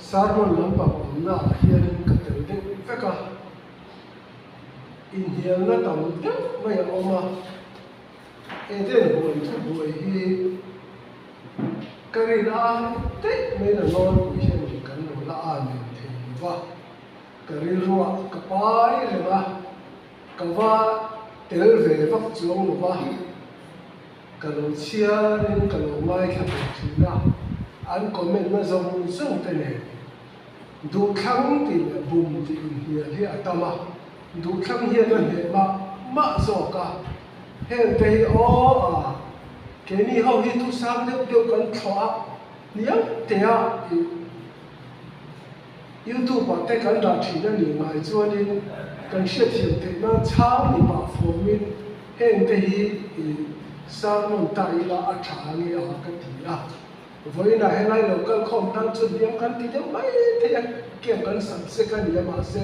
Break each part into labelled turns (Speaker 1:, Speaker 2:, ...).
Speaker 1: sermon lampa na hian ka tel ding veka in hian na tam deuh mai a awma eden buai thu buai hi karina te mai na non pu hian ni kan lo la a ni thei wa karil ruwa ka pai renga ka wa tel ve vak chuang lo wa ka lo chia rin ka lo mai kha thina an comment na zong zong te ne du khang ti na bum ti hian hi atama du khang hian na he ma zo ka hen te o a ke ni ho hi tu sang deuh deuh kan thwa niang te a YouTube te kan da thina ni ngai chuanin kan hriat thiam te na chang ni ba formin hen te hi sermon ta ila a tha ni a ka ti a voi na helai local khom tang chu diam kan ti deuh mai te a kem kan sam se kan ni ma se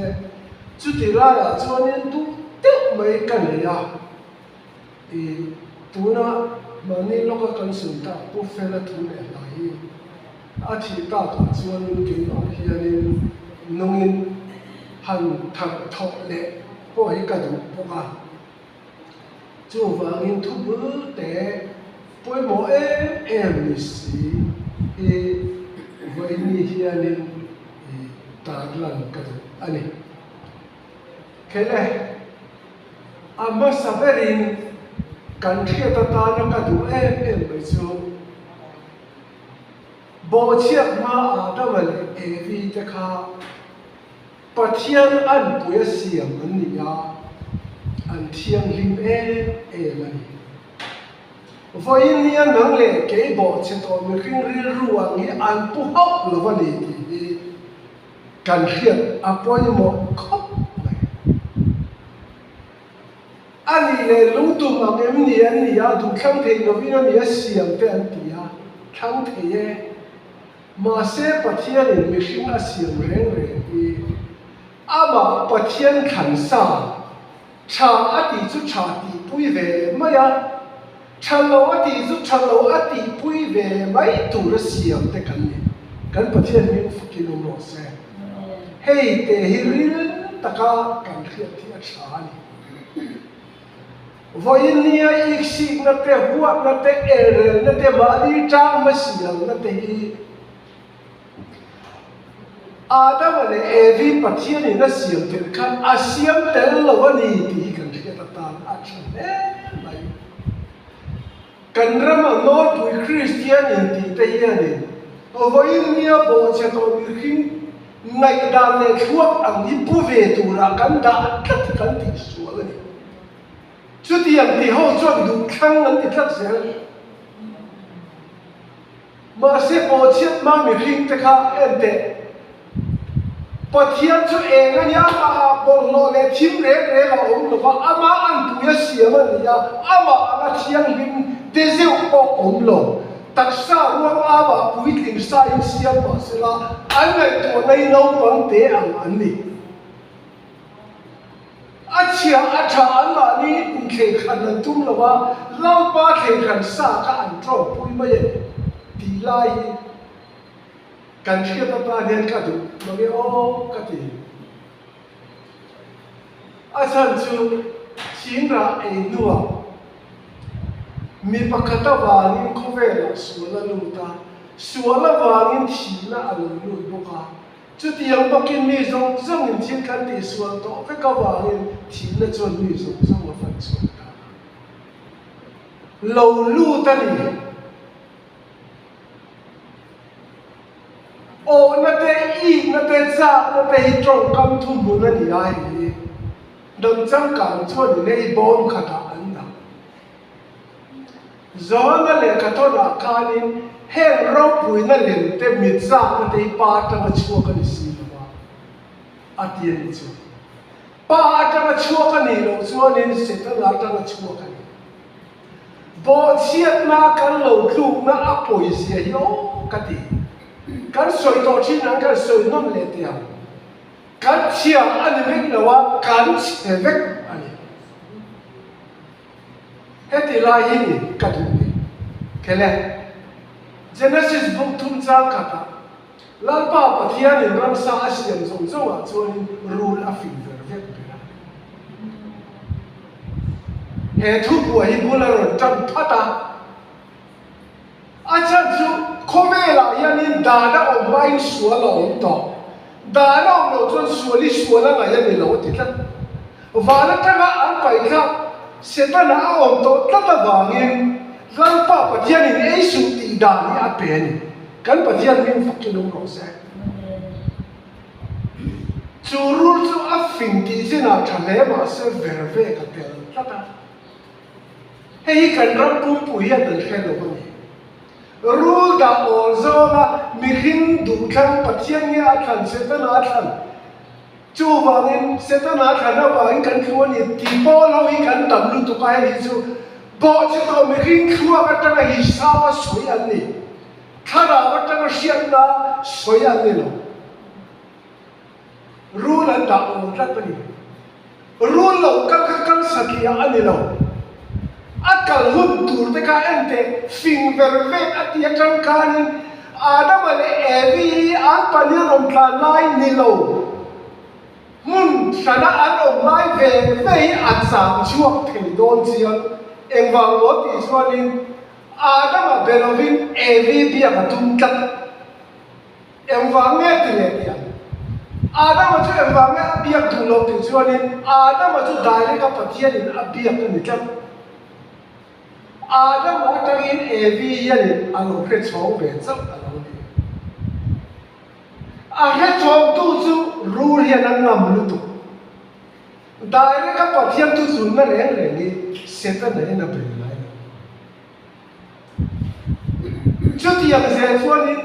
Speaker 1: chu ti la ya chuanin tu deuh mai kan ni a tuna mani loka kan sun ta pu fela tu ne lai a thi ta ka chuanin ke ma hianin nungin han thak thok le po hi ka du po ka chu wangin thu bu te poi mo ni si voi ni hianin ta lan ka du ani kele amma saberin kan thia ta ta na ka du mai chu bo chiak ma a da mal vi te kha pathian an puya siam an ni ya an thiang lim mani voi ni an nang le ke bo che to mi ring ril ruang hi an pu hop lo va ni ti kan hian a poi mo khop ani le lutu ma em ni an ni ya du khang thei no vina ni a siam te an ti ya khang thei ma se pathian in mi hring a siam reng reng ama pathian khan sa cha ati chu cha ti pui ve maya chalo ati chu chalo ati pui ve mai tu ra siam te kan ni kan pathian mi fukin no se hei te hiril taka kan khia thi a cha ni voi nia iksi na te huat na te er na te ma di tang ma siam na te hi Adam le evi pathian in a siam tel khan a siam tel lo ni ti kan thia ta ta a chan mai kan rama no pui Christian in ti te yani o voi nia bo che to mi khin ngai da le thuak ang hi pu ve tu ra kan da kat kan ti su ni chu ti yang ti ho chuan du khang an ti thak se ma se bo chiat ma mi khin te kha en te pathian chu eng ania ma bol lo le thim re la om lo ba ama an puya siam an ya ama anga thiang lim te zeu po om lo taksa ruang ama pui tling sa in siam ma sela an ngai to nei no pang te ang an ni achia atha an ma ni ke khan an tum lo ba lau pa ke khan sa ka an tro pui ma ye ti lai kan thia ta ta hian ka du lo ge o ka ti a chan chu chin ra e nuwa mi pakata wangin khovela suala luta suala wangin thina alo lu boka chu tiang bakin mi zong zong in thin kan ti sual to ka ka wangin thina chon mi zong zong wa fan chu ta lo lu ta ni o na te i na te cha na te hi trong kam thu mu na ni ai ni dam chang kan chuan ni nei bom khata an da zona le ka to na kanin he ro pui na len te mi cha na te pa ta ma chu ka ni si ba atien ni chu pa ta ma chu ka ni lo chuan ni se ta la ta ma chu ka ni bo chiat na kan lo thu na a poi sia yo ka ti kan soi to chin ang kan soi non le tia kan chia ani mek na wa kan che vek ani heti la yin ka du ni kele Genesis book thum cha ka ta lalpa pathian in ram sa asian zong zong a chuan rule a fin ver vek bela he thu bu hi bula ron tam phata acha chu khomela yanin dana o main suala om to dana om lo chuan suali suala nga yanin lo ti tla wala tanga an pai kha setana om to tata wangin lalpa pathian in ei su ti dani a pen kan pathian min fakinong ro se chu rul chu a fin ti sina thale ma se verve ka tel tata hei kan ram pum pu hian dan khelo ko ni rul da ol zonga mi hin du thang pathian nge a than setana than chu wangin setana than a wangin kan khoni ti po lo hi kan tam lu tu ka hi chu bo chu to mi hin khua ka tanga hi sa ma soi an ni thara ka tanga sian na soi an ni lo rul an da ol tlat pa ni rul lo kan sakia ani lo akal hun tur te ka ente fin verve atia tang kanin adam ale evi an panir om tla lai ni lo mun sana an om lai ve an sam chuak thei don chian engwang lo ti chuanin adam a belovin evi bia patum tat engwang nge ti le tia adam a chu engwang nge bia tu lo ti chuanin adam a chu dai ka pathian in a bia ka ni tat Adam atangin evi yanin alo kre chong ve chap alo ni a kre chong tu chu rul hian an ngam lu tu dai ka pathian tu chu na reng reng ni setan ne na pe lai chu ti yang se chuanin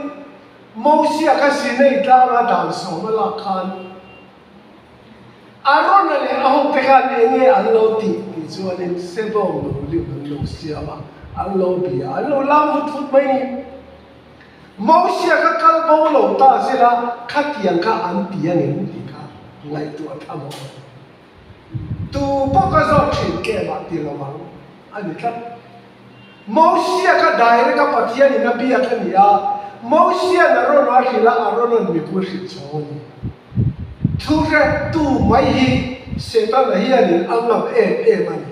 Speaker 1: mosia ka sinei ta ra dan so ma la khan arona le ahong te khan nge an lo ti chuanin sebong lo liu lo sia ba an lo bia an lo lam fut mai ni mosia ka kal bo lo ta sila khatiang ka an tiang in ti ka ngai tu athamo tu po ka zo thin ke ba ti lo ma ani tlat mosia ka dai ka pathian in bia ka ni a mosia na ro na hila aron mi pu ri choni thu re tu mai hi setan hi ani angam mani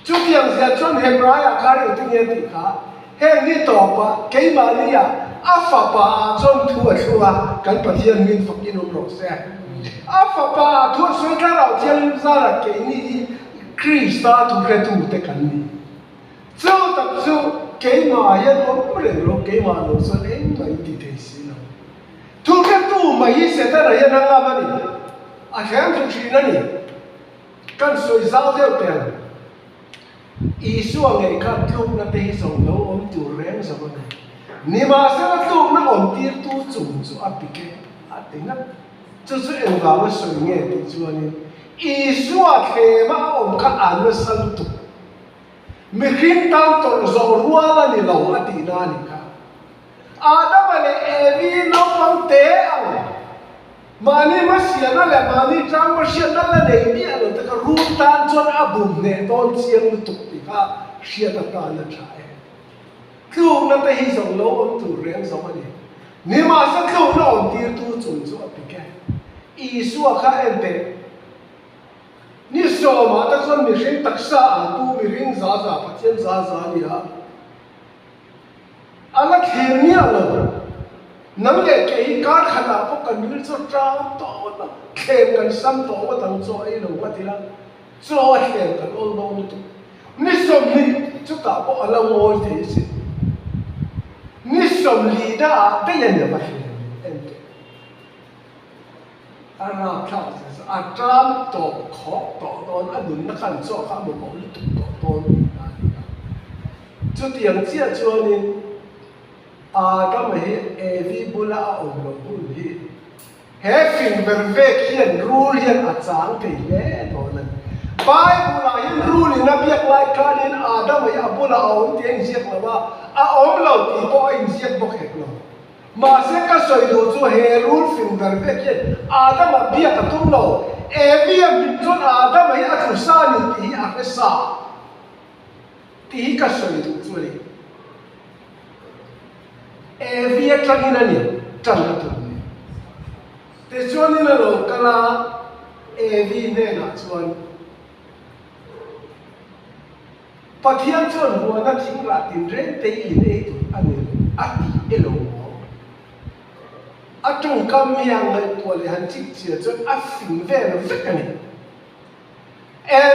Speaker 1: chu tiang sia chon hebraya kari tinge ti kha he ni to pa ke ma ni ya afa pa chon thu a thua kan pathian min fakin ro se afa pa thu soi ka rao tiang za ra ke ni krista tu re tu te kan ni chu tak chu ke ma ya lo pre lo ke ma lo so en mai ti te si no thu re tu mai setan ya na la ma ni a hem tu chi na ni kan soi zao deu pen isu angai ka tluk na te song lo om tu reng sa ba ni ma sa tluk na om tir tu chung chu apike atinga chu chu en ga ma soi nge ti chu ani isu a the ma om ka an na sal tu mi khin tam to zo ruala ni lo ati na ni ka adam ale evi no pang te ang mani masiana le mani chang masiana le nei ni alo ta ru tan chon abum ne ton chiang lu tuk ti ka sia ta ta na chae klu na ta hi song lo on tu reng so ani ni ma sa klu na on ti tu chung chu apike I su kha ente ni so ma ta chon mi ring taksa an tu mi ring za za pathian za za ni ha ala khem ni alo nang le ke ka khana po kan mil cho tram to na khem kan sam to wa tang cho ai lo wa ti la cho khem kan ol no tu ni som ni chu ta po ala ngol te si ni som li da te yan ya ba en ana kha a tram to kho to don a dun na kan cho kha mo mo tu to ton chu tiang chia chu ni Adam hi evi bula a om lo bul hi he fin verve khian rule hian a chang te le to nan Bible hi rule na biak lai kanin Adam hi abula a om tiang siak lawa a om lo ti po in siak bok hek lo ma se ka soi do chu he rule fin verve khian Adam a biak a tum lo evi a min chon Adam hi a thu sa ni ti a ke sa ti ka soi do chu le Evia tragina ni chân là tuần này thế cho nên là lo cái là vì này là chuan phát hiện chuan hoa nó chính là tiền rent tây in ấy tụi anh ấy đi elo trong cam yang này tuổi là hành trình chia chuan phình về nó vết cái này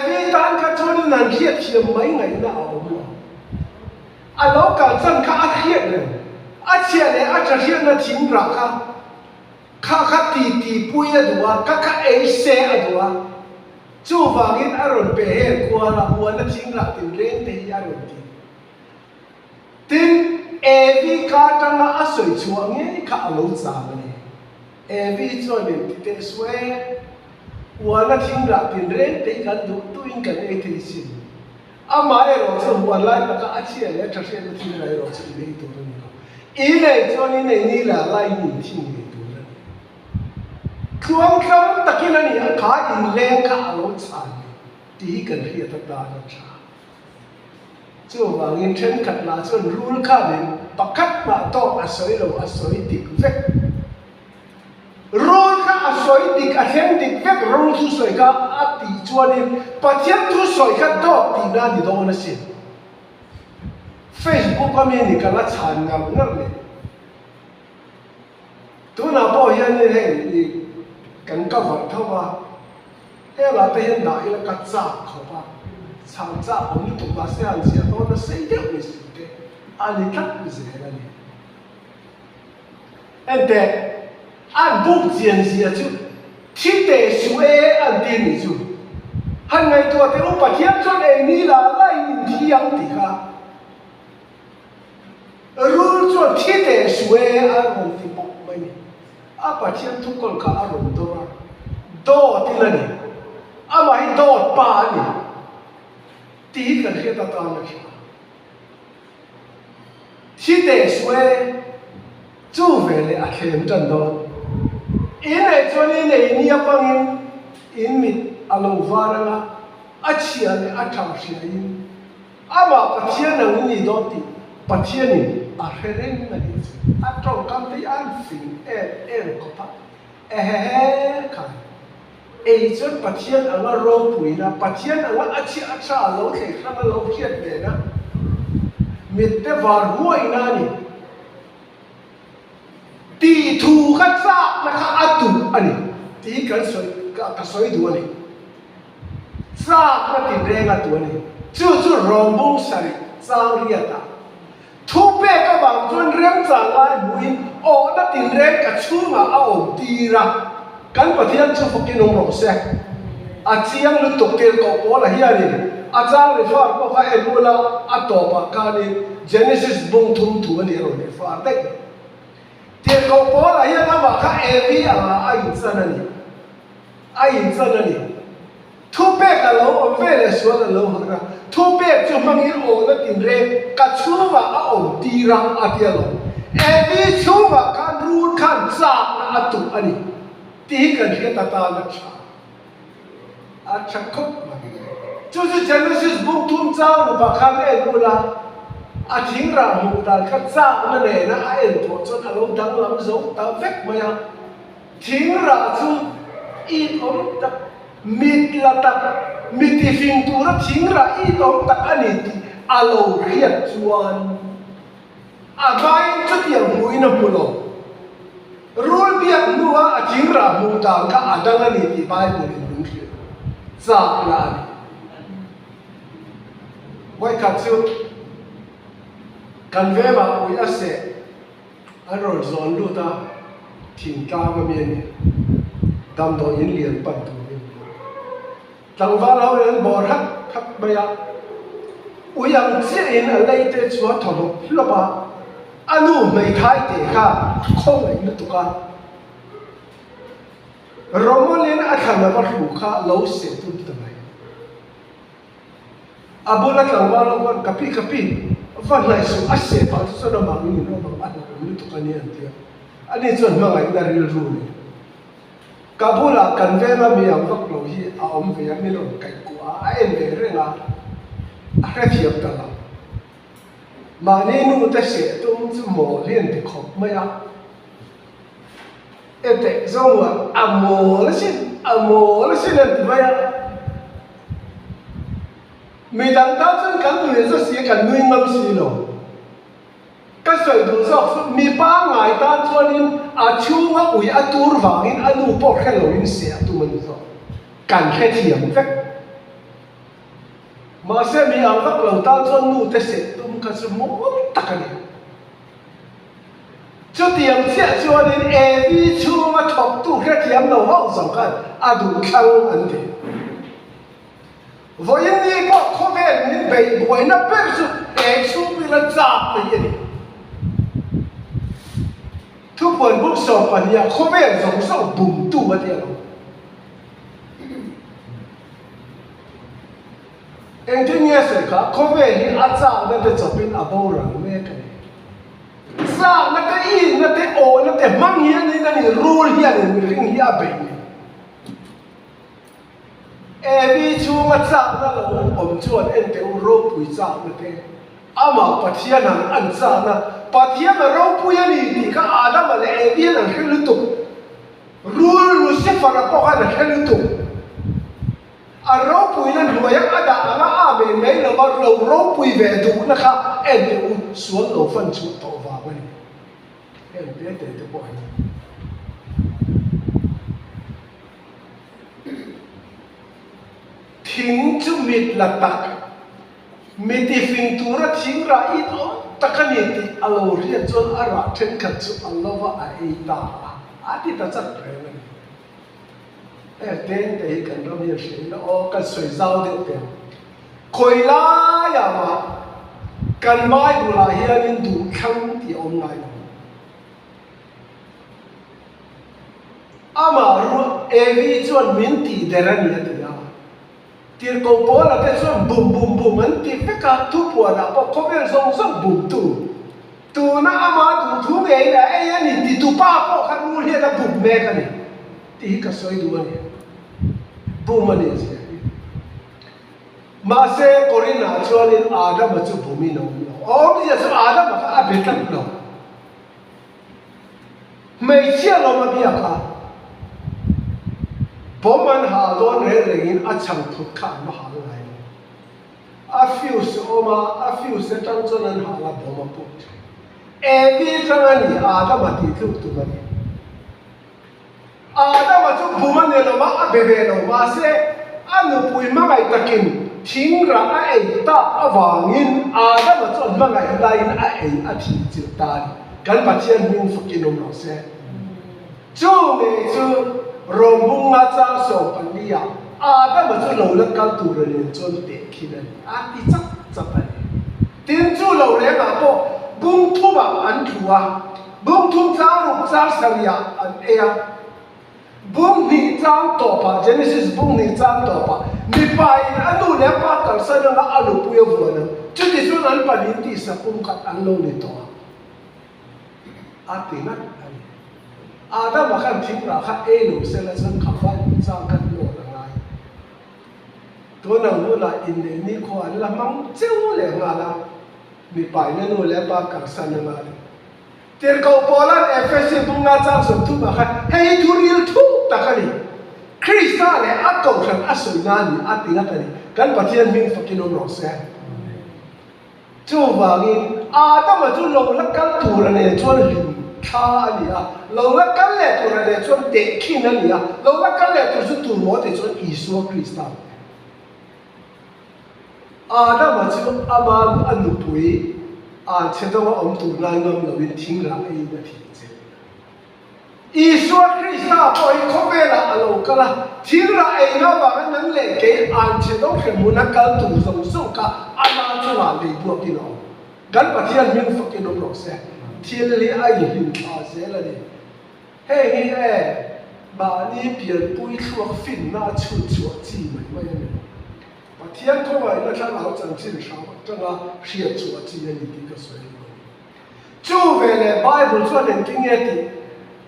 Speaker 1: vì tan cái chuan nan hiệt hiểm mấy ngày nào mà lâu cả chân cả hiệt này chia này cho hiệt nó chính là khá tì bùi ở đó, khá ấy xe ở đó, chú vàng in ở rồi bể hết qua là huân nó chính là tiền rent thì ở rồi tin vì cả trong là sợi chuông ấy khá lâu dài này vì cho nên thì xuê huân nó chính là tiền rent thì gần đủ tôi in cái này thì xin mà rồi cho huân lại là cả chia này cho xe nó chính là rồi cho này tôi nói ý này cho nên này như là lại nhìn thiên Kuang kam takin ani akha in leng ka alo chan ti kan ria ta ta na cha chu wang in then khat la chon rul kha den pakat ma to asoi lo asoi tik vek rul kha asoi tik a hen tik vek rul thu soi ka ati chuanin pathian thu soi kha do ti na ni do na sin Facebook ka me ni ka la chan ngam ngar le tu na po hian ni he cần các vật thâu ba, thế là bây giờ đại là cắt giá khẩu ba, sản giá ông tụi ta sẽ ăn gì đó nó sẽ được cái gì cái, anh cắt cái gì cái này, anh để anh bút tiền gì chứ, chỉ để suy anh tiền gì chứ, hàng ngày tôi thấy ông bà thiếp cho anh đi là lại nhìn thấy anh thì cả, rồi cho chỉ để suy anh không thì bốc mấy apa thiam thu kol ka arom do do tilani ama hi do pa ni ti kan he ta ta na khi chi de swe chu ve le a khem tan do ine cho ni nei ni apang in mit alo varanga a chia le a tham sia in ama pathian na ni do ti pathian ni a hereng na ni a trong kam ti an fin ko pa kai chon pathian anga ro pui na pathian anga achi acha lo the khang lo khiat ve na mit te var huai na ni ti thu kha sa na kha atu ani ti kan soi ka soi du ani sa na ti renga tu ani chu rombong sari sang riata thu pe ka bang chon rem chang lai buin o na tin re ka chunga a om ti ra kan pathian chu fokin ong ro se a chiang lu tok tel ko po la hian ni a chang le far ko kha e bula a to pa ka ni Genesis bung thum thu ani ro ni far dai tel ko po la hian na ma kha e vi a in san ani thu pe ka lo om ve le so la lo ha thu pe chu mang in o na tin re ka chunga a om ti ra a ti lo vi chunga kan ru kan sa na atu ani ti kan he ta ta la cha a cha khop ma chu Genesis bung thum chang ba kha me bula a thing ra mu ta kha cha na ne na a en tho chon a lo dang lam zo ta vek ma ya thing ra chu in om ta mit la ta mit ti fing tu ra thing ra i om ta ani ti a lo riat chuan a mai chu tiang mui na pulo rul biak nuwa a thing ra mu ta ka adang ani ti Bible in dung thia za la ani wai ka chu kan ve ma ui a se a ro zon lu ta thing ta ma mi ni dam do in lian pan tu ni tang va lo len bor hak baya uyang chi in a lei te chua tholo lo ba anu mai thai te kha khong ai lu tu ka romolen a thana ba ru kha lo se tu ta mai abula tang va lo ban kapi van lai su a se pa so na ma ni no ba an lu tu ka ni an tia ani chon ma ngai na ril ru ni kabula kan ve ma mi ang vak lo hi a om ve mi lo kai ku a en ve re nga a kha thiam ta la ma ni nu ta se tum chu mo lien ti khop ma ya ete zongwa amol sin an tivaya midang ta chun kan nui zo si kan nui ngam si lo ka soi du zo mi pa ngai ta chuanin a chunga ui a tur wangin anu po khelo in se tu man zo kan khe thiam vek ma se mi ang vak lo ta chuan nu te se tum ka chu mo takani chu tiam sia chuanin e vi chunga thok tu khe thiam lo ho zo kan adu khang an de voi ni ko ko ve ni be voi na per su e chu bi la za le ni tu pon bu so pa ni ko ve zo so bum tu ma de lo engineer se ka ko ve ni a za na de zo pin a bo ra me ka ni za na ka I na te o na te mang hi ni na ni rule hi ni ring hi a be ni vi chunga cha na lo om chuan en te ro pui cha na te ama pathian an cha na pathian ro pui ani ti ka adam le e vi na helu tu ru se fara ko ka na helu tu a ro pui na lu ya ada na a me me lo ba ro pui ve du na ka en te u suan lo fan chu to va ba ni en te te po thing chu mit la tak mi ti fing tu ra thing ra I to takani ti alo ria chon ara then khat chu allova a ei ta a ti ta chat re ni e ten te kan ro mi se la o ka soi zau de te khoi la ya ma kan mai bu la hian in du khang ti om ngai ama ru e vi chuan min ti derani ati tir ko bola te so bum bum an ti pe ka tu po na po ko vel zong bum tu na ama tu thu me na e ya ni ti tu pa po khan mu le na bum me ka ni ti ka soi du ani bum ani se ma se korina chuanin adam chu bumi no o mi ya so adam ka a be tak no mai chia lo ma bia ka Poman ha don re regin a chang thut kha ma ha lai a fuse oma a fuse tang chon an ha la boma put e vi tang ani a ma ti thu tu ma ni a ma chu buma ne lo ma a be be lo ma se anu pui ma ngai takin thing ra a ei ta a wangin a ma chon ma ngai lain a ei a thi chi ta kan pathian min fukin om lo se chu me chu rombung nga chang so pania ada ma chu lo la kal tu re len chon te khinan a ti chak chak ani tin chu lo le ma po bung thu ba an thua bung thu chang ru chang sang ya an e ya bung ni chang to pa Genesis bung ni chang to pa mi pai anu le pa kal sa na alu pu yo vo na chu ti su nan pa ni ti sa pum khat an lo ni to a ti na Adam akan thingra kha elu sela chan khafai chang kan lo la ngai to na nu la in ne ni ko an la mang cheu le nga la mi pai na nu le pa ka san na ma ter ko polan efesi bunga chang so tu ma kha hei tu ril thu takani krista le atong than asoi na ni atinga tani kan pathian min fakinom ro se chu wangin Adam chu lo la kal tu ra ne chon lim kha ani a lo la kal le tu ra le chon te khin ani a lo la kal le tu su tu mo te chon Isu Krista Adam chu aman anu pui a chedo om tu na ngam lo in thing ra ei na thi che Isu Krista po I khobela alo kala thing ra ei na ba nan le ke an chedo khe muna kal tu song song ka ana chu la le bu ki no gan pathian min fakin om lo se thiên lý ai hình à thế là đi hey hey bà đi biển bùi thuốc phim na chu chu chi mấy này và thiên có vậy là cái lão chân chân sao cho nó siết chu chi này đi cái suy chu về này Bible cho nên kinh nghiệm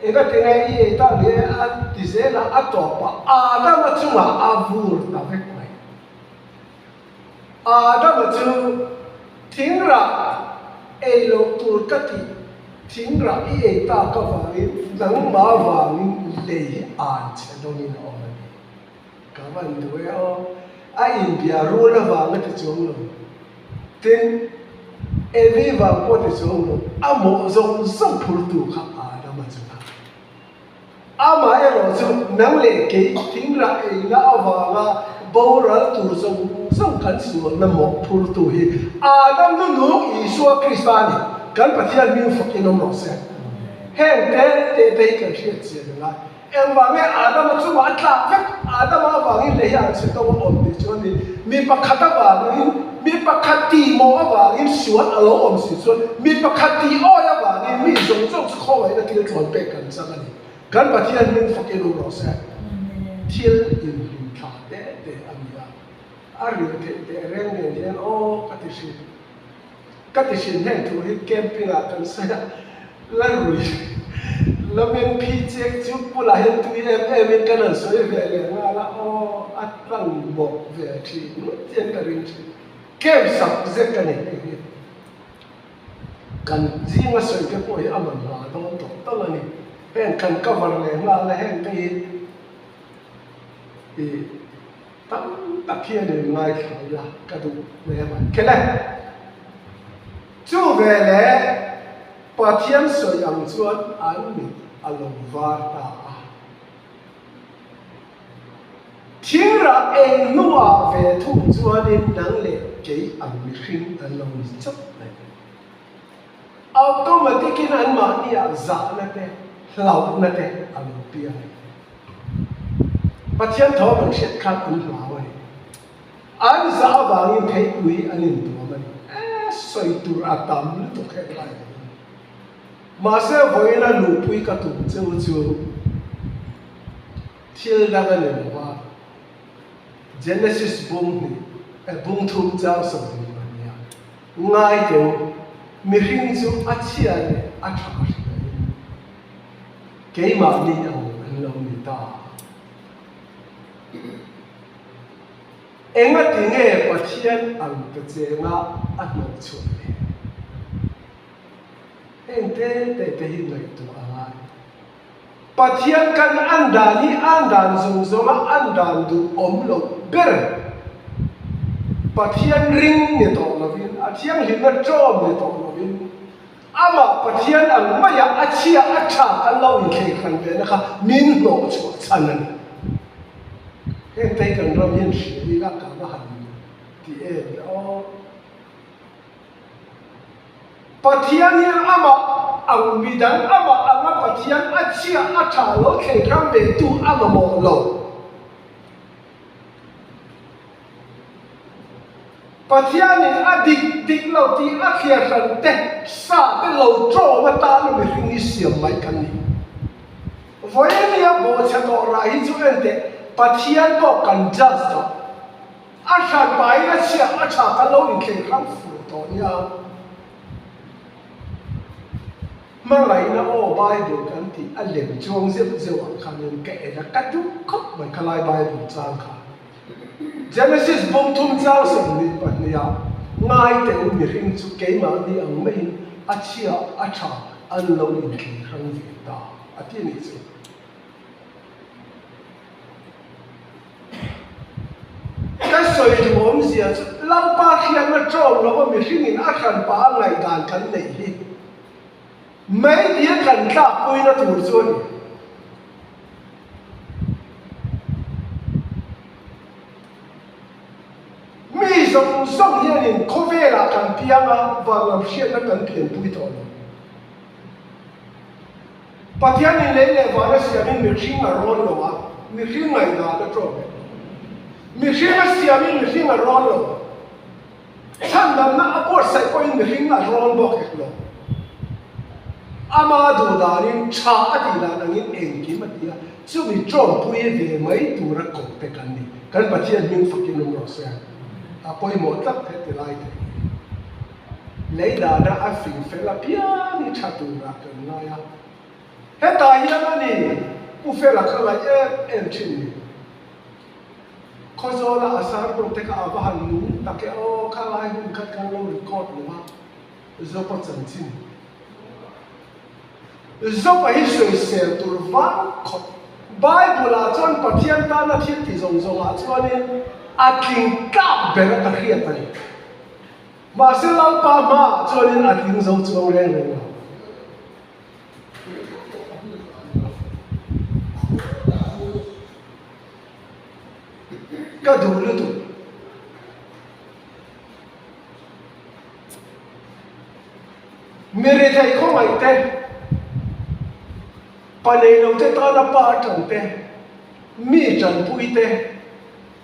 Speaker 1: thì cái tiếng này ta nghe anh thì sẽ là anh đọc pa Adam mà chu mà avur ta phải quay Adam mà chu thiên ra elo tur cati thính ra ý ta có vàng nắng má vàng lệ an chế đông in ôm cảm ơn đuôi ai in bia ru là vàng cái chỗ luôn tin evi vàng có cái chỗ luôn amo zong zong phur tu khá đó mà chúng ta ama ai rồi chúng nắng lệ cái thính ra ý là vàng bao ra tu zong zong cảnh xuống nằm một phur tu hi Adam nó nuốt Isua Christani kan pathian min phok inom no se heng te kan hriat che la em wa nge Adam chu wa tla vek Adam wa ngi le ya se to om ti chu ni mi pakhata wa ni mi pakhati mo wa ngi suat alo om si chu mi pakhati o ya wa ni mi zong zong chu kho wa na til thon pe kan sa kan pathian min phok inom no se thil in him tha te amia ari te reng ne o katisin heng thu hi camping a kan sa la rui la men pi chek chu pula hen tu em kan an soi ve le nga la o atlang bo ve thi no chen ka ring chi kem sak ze kan ne kan ji nga soi ke ko hi aman ma do to ta la ni hen kan cover le nga la hen pe e ta kia ne ngai khai la ka du me ma ke la chú về lẽ bà thiên soi yang chuan an mi along var ta thiên ra em nuwa về thu chuan in nang le cái an mi khinh along chop này automatic in an ma ni a za na te lau na te along pia bà thiên thọ bằng set khat an lau ai an za wangin thei ui anin tu man soi tur atam tu khek lai ma se voina lu pui ka tu chu thil da ga le wa Genesis bung ni bung thum chang so ni mania ngai te mi ring chu a chia le a tha ke ma ni an lo ni ta enga tinge pathian ang te chenga at no chu te hi ngai tu anga pathian kan andan zong andan du om lo ber pathian ring ni to lovin athiang hin na trom ni to lovin ama pathian ang maya achia acha kan lo in ke kan ve na kha min no chu chanan heng tay kan ram yin shi la ka ba han ti o pathian ni ama ang bidan ama pathian achia acha lo ke kan ve tu ama mo lo pathian ni adik lo ti akhia kan te sa te lo tro ma ta lo mi ring ni siam mai kan ni voyenia bo cha to ra hi chu ente pathian ko kan judge to asha bai na sia acha ka lo in ke kham fu to nia ma lai na o bible kan ti a lem chuang zep zewa khan in ke na ka tu khop mai khalai bible chang kha Genesis bung thum chang som ni pa nia ngai te u mi ring chu ke ma ni ang mai achia acha an lo in ke khang vi ta ati ni chu cái sợi thì ốm gì à, lâu ba khi nó trộn nó có mình in ác hành ba ngày đàn cắn này đi, mấy đĩa cắn ta quay nó thủ xuân, mi sống sống như này có vẻ là cắn piang à và làm chuyện nó cắn piang bụi thôi, bắt thiên này lấy lại vào nó sẽ mình xin mà rôn rồi à, mình xin ngày đàn nó trộn mi ringa siami mi ringa ron lo chan nam na apor sai ko in mi ringa ron bok ek lo ama du darin cha ati la nangin engki matia chu mi trom pui ve mai tu ra ko te kan ni kan pathian min fakin no ro se a poi mo tak the te lai te leida da a fin fe la pia ni chatu ra kan na ya he ta ya ni u fe la khala em chin ni khó do là sáng trong tất cả các hành núi là cái ô khai lai hùng khát khang lâu record nữa mà do có chân chính zop a hi soi sel tur van khot Bible a chuan pathian ta na thil ti zong zong a chuanin a tling tlap ber a hriat ani ma se lam pa ma chuanin a tling zo chuang reng reng ka du lu tu mere thai không ai te panei lo te ta na pa chan te mi chan pui te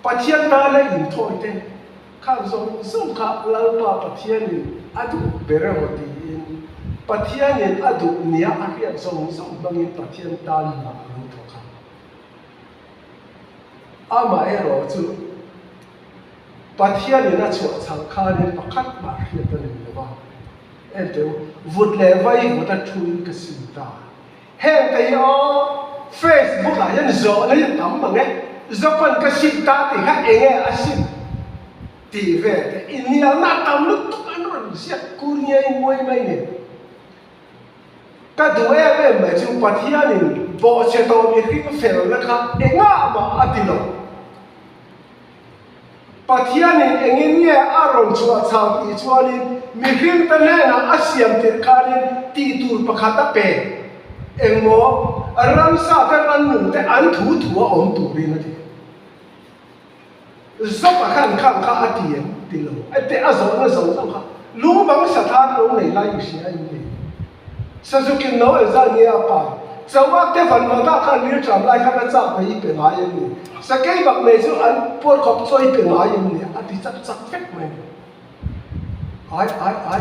Speaker 1: pathian ta la in thoi te khang zong sum kha lau pa pathian ni adu bere hoti in pathian ni adu nia a hian zong zong bangin pathian ta la lo tho kha ama ero chu pathian ni na chu chang kha ni pakhat ma hian ta ni ba ento vut le vai vut a thui ka sin ta hẹn thấy ó Facebook là nhân rõ nó hiện tấm mà nghe do phần cái xin ta thì khác nghe à xin thì về thì nhiều na tấm lúc tụi anh rồi sẽ cú nhây môi mây này cái đứa em mà chịu bắt hiền này bỏ xe tàu bị khi nó phèo nó khác ngã mà ăn đi đâu bắt hiền này nghe à rồi chua chào thì chua đi mình khi ta nghe là à xiêm thì cái này ti tu bắt khát ta bể em mò ram sa cái ăn nụ cái ăn thủ thủ ông thủ đi nó đi giúp à khăn khăn khá tiền đi lâu ấy để à giống nó giống khá lúc bằng sát than lúc này lại gì anh đi sao cho cái nói ra nghe à pa sau á cái phần mà ta khăn liêu chạm lại khăn nó chạm phải bị ngã em đi sao cái bậc này cho ăn buôn khóc xoay bị ngã em đi à thì chắc chắc phép mày ai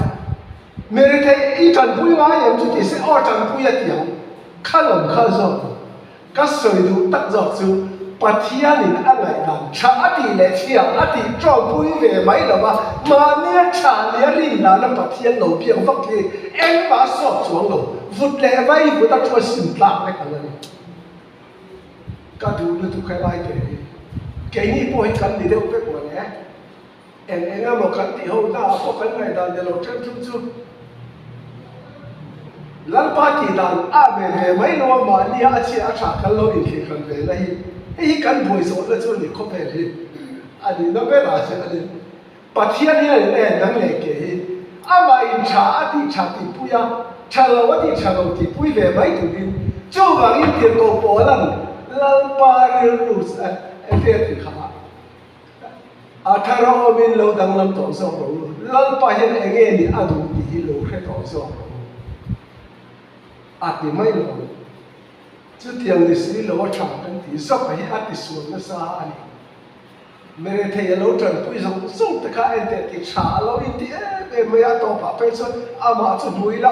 Speaker 1: mere thấy ý cần vui ngã em chú thì sẽ ở cần vui à tiếng khăn lòng khăn giọt các sợi đủ tắt giọt chú pathian in anh lại làm trả đi lệ chia thì cho vui về mấy đâu mà nia trả nia ri là nó pathian đầu biếng vắt thì em bà sọt xuống đầu vụt lệ vay vụt ta cho xin lạc cái thằng này các thứ nó tụi khai lại cái này bôi cắn đi đâu biết mà nhé em mà cắn thì hậu ta có cắn này đàn để lột chân chút lần ba thì đàn về mấy nó mà nia chia trả cái lối in khi cần về đây ý cần bồi dưỡng là cho người có vẻ đi anh đi nó biết là sẽ đi bắt thiên này này năng lực cái mà in trả thì bui à trả lâu thì bui về mấy tụi mình cho vào in tiền cổ bỏ lần ba điều luật em biết thì khá thà rằng mình lâu đang làm tổ số rồi lần ba hiện anh nghe thì anh cũng đi lâu cái tổ số thì mấy rồi chú tiếng lịch sử lâu chậm đến thì sắp phải ăn thì xuống nó xa anh mere thầy lâu trần bây giờ xong tất cả anh để thì trả lâu ít thì em mới ăn tổ pháp phải rồi mà chú nuôi là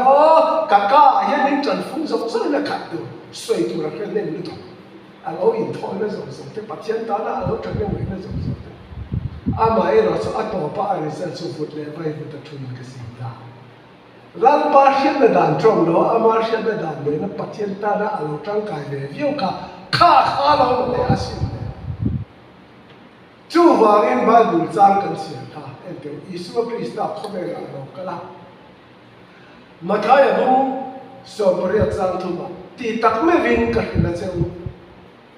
Speaker 1: cả hiện nay trần phung giống rất là khát được xoay tu là cái nên nó thôi lâu ít thôi nó giống thì bắt chân ta là lâu trần nó mới nó giống mà ấy rồi cho ăn tổ pháp anh sẽ chụp phút lệ vay phút tập trung cái gì đó lần ba hiện là đàn trong đó mà hiện là đàn đấy nó bắt chân ta đã ở trong cái này yêu cả khá lâu để ăn xin chú vàng em bài đủ trang cần xin ta em kêu Isu Christa không phải là đâu cả mà thay à bông so bơi trang thu mà thì tắc mấy viên cả là châu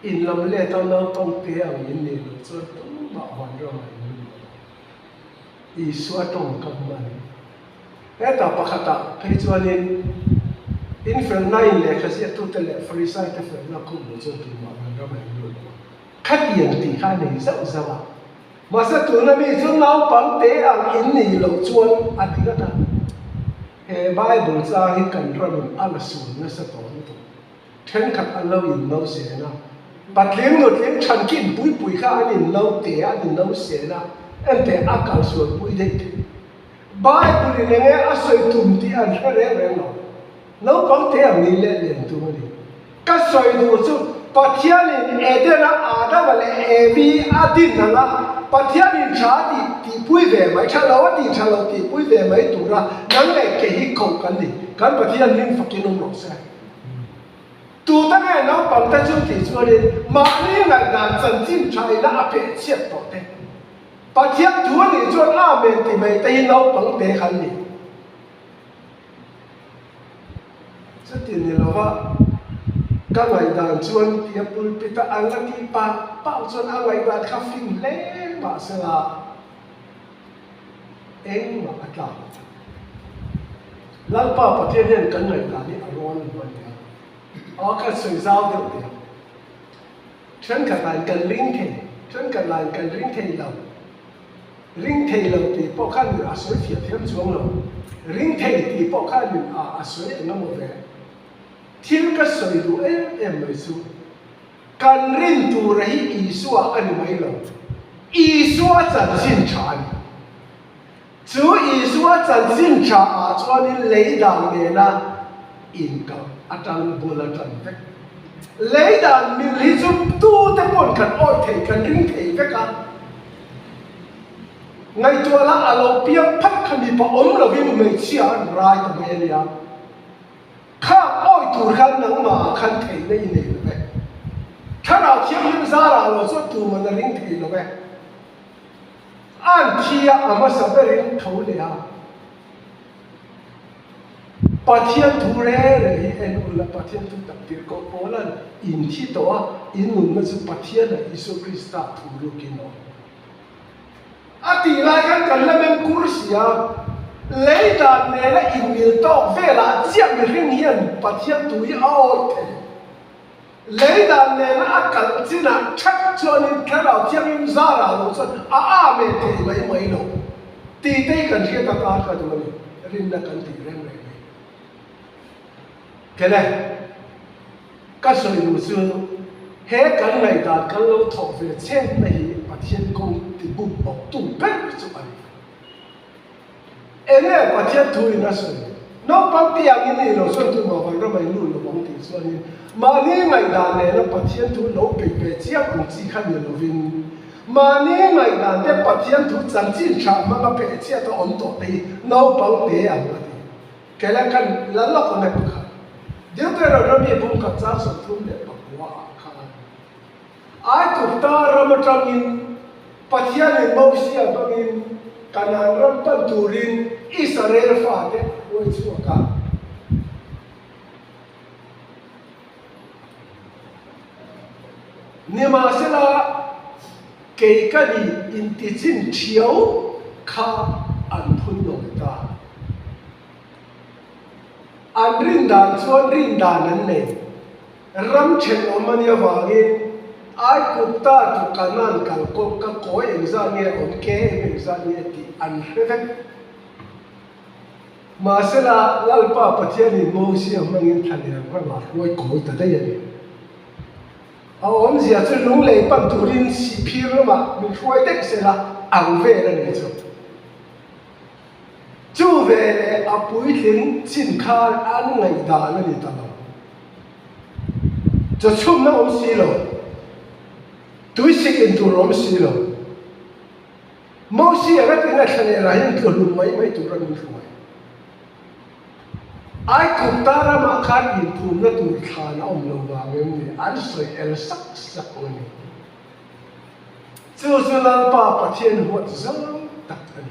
Speaker 1: in làm lệ tao nó tông té ở in này rồi cho tông bảo hoàn rồi Isu tông cầm mà eta pakata pechuanin infernal le khasia tutele frisa te ferna ku mo chu tu ma ga ma lu khatian ti kha nei zau zawa ma sa tu na mi chu nau pang te ang in ni lo chuan atina ta he bible cha hi kan ram ala sun na sa to tu then khat an lo in lo se na patling no tling chan kin pui kha anin lo te anin lo se na en te akal suan pui de Bible này nghe à soi tụm thì ăn cái đấy vậy nó nấu bằng thế ăn đi lên liền tụm đi cái soi đồ chú bắt thiên này ở đây là đó mà lại vì tin là bắt thiên này trả thì bui về mấy trả lâu thì bui về mấy tụi ra nắng này cái gì cầu cái bắt thiên này phát cái nông nông sản tụi ta nghe nó bằng ta chú thì chú đi mà này là đàn dân chính trái là bị chết rồi đấy bắt thiên chúa này cho amen thì mày tay nó bằng để khăn này rất tin ni lova ka ngai dan chuan tia pulpita angati pa chuan angai dan kha fin le ma sala eng ma atla lalpa pathian hian kan ngai dan ni aron mania ka sui zau de de chen ka dan kan ring the chen ka dan kan ring the lo ring the lo ti po khan a sui fia thiam chuang lo ring the ti po khan a sui na mo ve thiên ka soi du em mai su kan rin tu rahi isua ani mai lo isua chan sin cha ni chu isua chan sin cha a chuan in lei dang ne na in ka atang bola tan vek lei dang mi li chu tu te pon kan oi thei kan ring thei vek a ngai tu la alo piang phat khami pa om lo vin mai chia rai ta mai yaข้าอ้อยตูขันนังมาขันเทยในนี่เลยถ้าเราเทียบยิ่งซาเราเราสุดตัวมันจะลิงเทยเลยอันที่อามาสับเปรินทูเลยอ่ะปัจจัยทูเร่เลยเอ็นอุลปัจจัยทูตักติรก็โอลันอินที่ตัวอินนุ่มมันจะปัจจัยนะอิสุคริสต์ทูลูกินเอาอาทิลายกันแล้วมันกุศลlấy đàn này là in miền tàu về là chiếc miền riêng hiền bắt chiếc túi ao thế lấy đàn này là cần chỉ là chắc cho nên cái nào chiếc im ra là nó sẽ mẹ thì mấy đâu thì đây cần thiết ta cái đó mình riêng là cần thì riêng này cái này các sự đồ xưa hết cái này đàn cái lâu thọ về trên này bắt chiếc công thì bụng bọc tủ bếp cho anh ene pathian thui na so no pang tiang ini lo so tu ma vai ra mai lu lo bang ti so ni ma ni ngai da ne na pathian thu lo pe pe chiang ong chi khan ni lo vin ma ni ngai da te pathian thu chan chin tha ma ka pe chia to om to te no pang te ang la ti ke la kan la lo ko ne pa kha de te ro mi bum ka cha so thum le pa wa kha ai ku ta ra ma tang in pathian ni mo sia bang in kanan ram pan turin Israel fa de oi chu ka ni ma se la ke ka ni in ti chin thiau kha an phun no ta an rin dan chuan rin dan an nei ram chen omania wangin ai kutta tu kanan kal ko ka ko exam ni on ke exam ni ti an hrevet ma sela lalpa pathian ni mo si amangin thania ko ma loi ko ta dai ni a om zia chu lung lei pan turin si phir ma mi khoi tek sela ang ve la ni chu ve le a pui tling chin kha an ngai da la ni ta lo cho chum na om si lo túi xịt in tủ lốm xì rồi, máu xì ở cái này thằng này là những kiểu lùm mấy tủ ra mình không ai cũng ta ra mà khát in tủ nó tủ thà nó ông lâu vàng em này ăn sợi el sắc sắc này, cho làm ba thiên hoạt rất đặc biệt,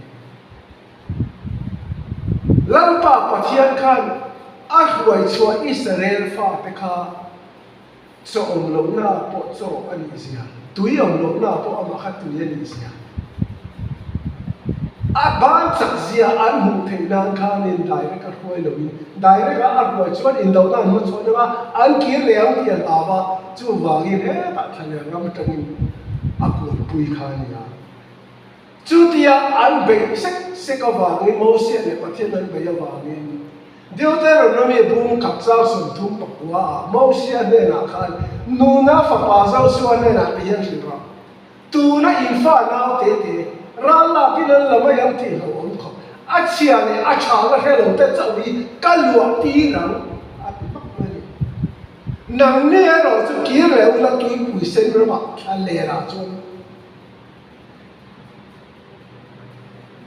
Speaker 1: làm ba thiên kan ác quậy chua Israel pha pe kha cho ông lâu na bộ cho anh gì túi ông lỗ nào bộ ông khát túi anh gì ban chắc gì anh hùng thầy nàng khan in đại cái các khối lâu đại cái anh khối chuan in đầu nan mất chuan mà anh kia léo tiền tava chú vàng in hết tại thằng này ngắm trong anh khối bùi khan ya chú tia anh bị sách có vàng in máu xiết để bắt thiên anh bị vàng in điều thế rồi nó mới bung cắt rau sườn thum bạc quá máu xiết này là khan nu na fa pa zau suan ne na pian chi ba tu na in fa na te te ra la pi lan la ma yang ti lo on kho a chia ne a cha la he lo te chau bi ka luak ti nang a pi pak ne nang ne ro chu ki le u la ki pu sen ra ma a le ra chu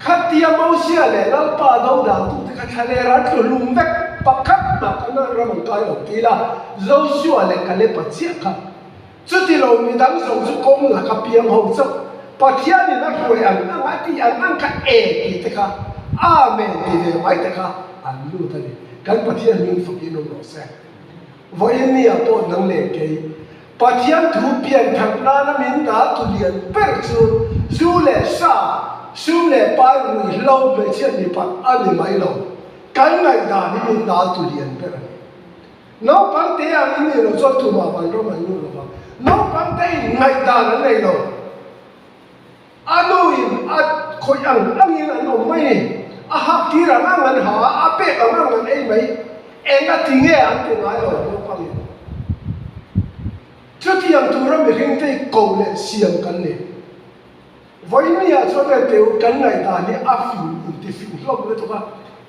Speaker 1: khat tia mau sia le la pa dau da tu te kha le ra tu lum vek pakhat na kana ramang kai lo kila zo sua le kale patsia ka chuti lo mi dang zo zu kom la ka piam ho zo pathia ni na khoi an na ti an an ka e ki te ka amen ti le mai te ka an lu ta ni kan pathian min fakin no se voi ni a po nang le ke pathian thu pian thak na na min da tu lian per chu su le sa su le pa ni lo be chen ni pat ani mai lo kan ngai da ni min da tu lian per no pan te a ni lo so tu ma ban ro ma nu lo ba no pan te ngai da na nei lo anuin at khoyang angin ano mai a ha tira ngan ha a pe ngan ei mai enga tinge an te ngai lo no pang chuti yang tu ram be hing te ko le siam kan ne voi mi a cho le te kan ngai ta ni a fi ti fi lo le to ba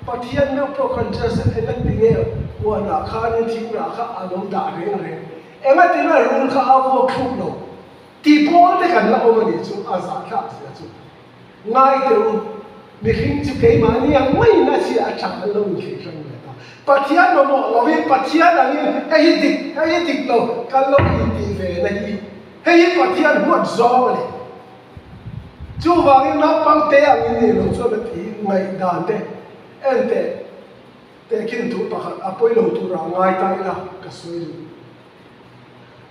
Speaker 1: pathian no pro conscious enga tinge wa na kha ni thing na kha anom da reng reng enga tinga rul kha a vo khuk lo ti bol te kan la o mani chu a za kha sia chu ngai te mi hing chu ke ma ni yang mai na chi a chang lo ni ke chang le ta pathian no mo lo vi pathian ani ei dik lo kan lo ni ti ve na hi hei pathian huat zo le chu wa ni na pang te a ni lo chu le ti ngai dan te en te kin tu pa kha apoi lo tu ra ngai ta ila ka soi lu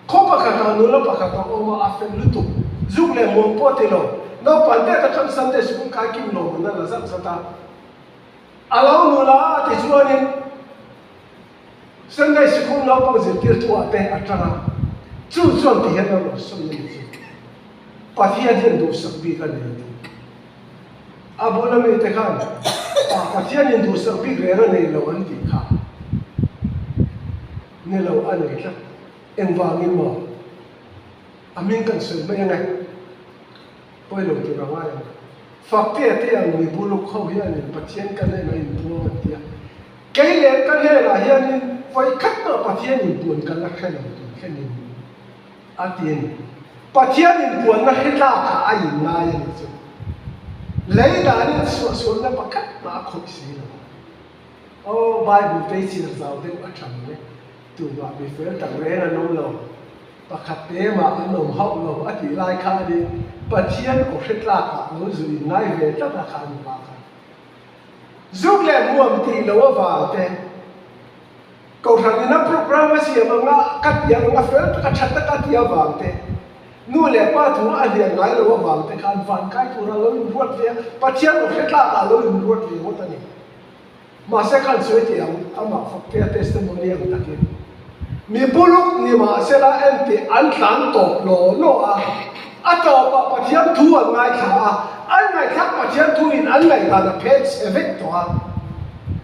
Speaker 1: ko pa ka ka nu lo pa ka o ma a fen lu tu zuk le mo po te lo no pan te ta kan san te su ka kim lo na la sa sa ta alo nu la ti chu ni san dai su kun lo pa zi tir tu a te a tra chu chuan ti hen lo som ni ji pa hian hen du sak bi ka ni abu na me te khan pa hian hen du sak bi re ra nei lo an ti kha ne lo an nei tla em vang in mo amin kan sel mai ngai poi lo tu ra ngai fak te ang mi bulu kho hian ni pathian kan nei mai bu ma tia ke le kan le la hian ni voi khat no pathian ni bun kan la khan lo tu khan ni atien pathian ni bun na hita ka ai na ya ni chu le da ni so na pakat na kho si lo o bible pe chi zau de a chang ne tu ba bi fe ta re na no lo pakhat te ma anom hau lo ati lai kha di pathian ko hretla ka no zui ngai ve ta ta kha ni ba kha zuk le muam ti lo wa te ko thang na program si ma nga kat ya nga fe ta chat ta kat ya wa te nu le pa thu a dia ngai lo wa te kan van kai tu ra lo in ruat ve pathian ko hretla ka lo in ruat ve mo ta ni ma se kan soi ti ang ama fak te testimony ang takin mi buluk ni ma se la en ti an tlan to lo a to pa pathian thu an ngai kha an ngai kha pathian thu in an ngai da page evek to a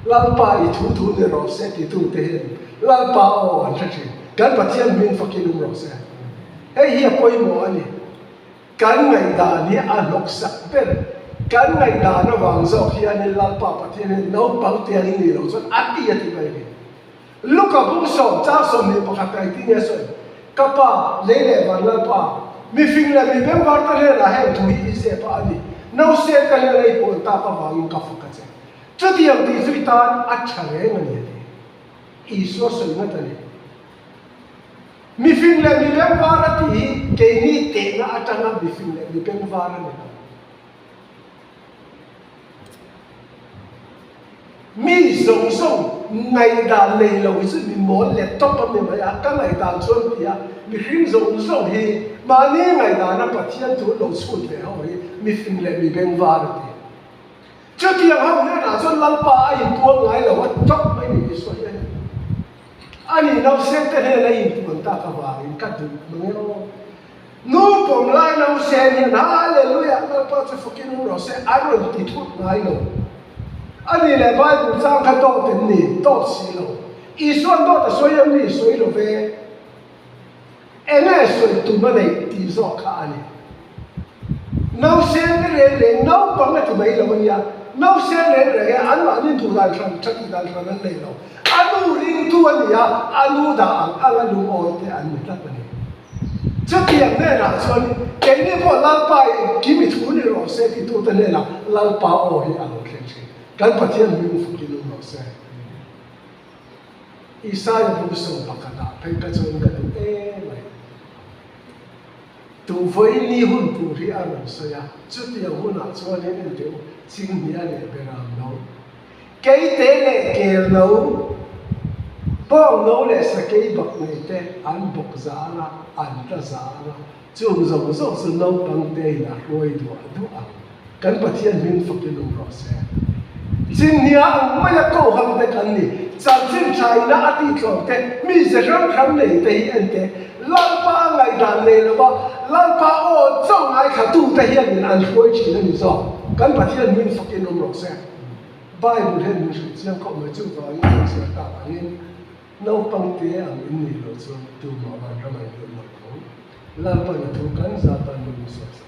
Speaker 1: lal pa I thu ni ro se ti tu te hen lal pa o an thi kan pathian min fakin ro se ei hi poi mo ani kan ngai da ni a lok sak ber kan ngai da na wang zo hi an lal pa pathian no pang te ni ro so ati bai ni look up so cha so me pakhat ai ti ne so kapa le van la pa mi fing la mi bem war ta le la he tu hi se pa ani no se ka le lai po ta pa wa yu ka fu ka che chu ti yang ti zui tan a cha le ngani ni I so so na ta ni mi fing la mi bem war ti ke ni te na a ta na mi fing la mi bem war ni mi zong ngày đàn này là cái sự mình muốn lệ tốt trong mình vậy các ngày đàn xuân thì mi phim zong hi mà ní ngày đàn nó bắt thiên thủ đầu xuân về họ hi mi phim lệ mi bên vào được thì trước kia họ nói là xuân lăn pa ai tuôn ngày là what tốt mấy người xuân này anh nào xem thế này là in tuôn ta cả vào in cắt được bằng nhau nô bom lại nào xem như hallelujah nó bắt cho phật kinh nó sẽ ăn được thì thuốc ngày rồi anh này là Bible sang khát đỏ tên nỉ đỏ xí lo, Israel đỏ ta xoay em nỉ xoay lo về, em này xoay tụi mình này tìm rõ cả anh, nấu xem cái này nấu bằng cái tụi mình là mình ya, nấu xem cái này anh mà anh tụi đại thần chắc đại thần anh này lo, anh u linh tụi anh ya, anh u đảng anh u oi thế anh mới làm này, trước tiên này là xoay cái này bỏ lăn bài, kiếm bị thua này rồi sẽ thì tụi này là lăn bài oi anh khen kan pathian min fukin no se Isaiah bu so pakata pai ka chon ka tu mai tu voi ni hun pu ri an so ya chu ti hun na chuan ni en deu ching ni ane beram no ke te le ke lo bong no le sa ke bak nei te an bok za na an ta za na chung zo zo su no pang te na roi du a kan pathian min fakin um ro se jin nia ang maya ko ham te kan ni chan chin chai na ati tlo te mi se ram kham nei te hi an te lan pa ngai dan nei lo ba lan pa o chong ai kha tu te hian in an roi chi na ni zo kan pathian min fakin um ro se Bible hen mi chiang ko ma chu ba ni se ta ni no pang te ang in ni lo chu tu ma ma ra mai lo ma ko lan pa na tu kan za ta ni se se